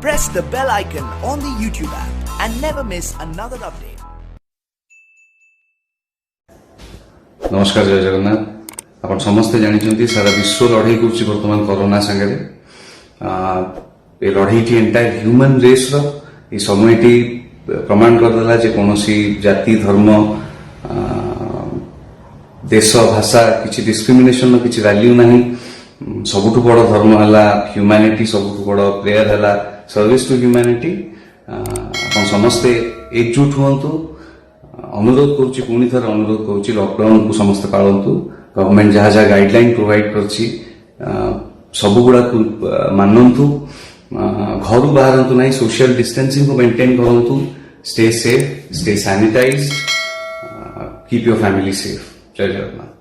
press the bell icon on the YouTube app and never miss another update. नमस्कार, जय जगन्नाथ। आप समस्ते जानी सारा विश्व लड़ाई करुच्ची बर्तमान कोरोना सांगे लड़ाई एंटायर ह्यूमन रेस रो समय प्रमाण करदेला जे कौन जाति धर्म देश भाषा किसी डिस्क्रिमिनेशन किसी वैल्यू नहीं। सबुठु बड़ धर्म है ह्यूमैनिटी, सबुठु बड़ प्रेयर है सर्विस टू ह्यूमैनिटी। आप समस्ते एकजुट हुंतु। अनुरोध करुच्ची, पुणी थर अनुरोध करुच्ची, लॉकडाउन को समस्त पालतु। गवर्नमेंट जहाँ जहाँ गाइडलाइन प्रोवाइड करछि सब गुड़ा मानतु। घर बाहर ना, सोशल डिस्टेंसिंग को मेंटेन करंतु। Stay safe, stay sanitised, keep your family safe. जय जगन्नाथ।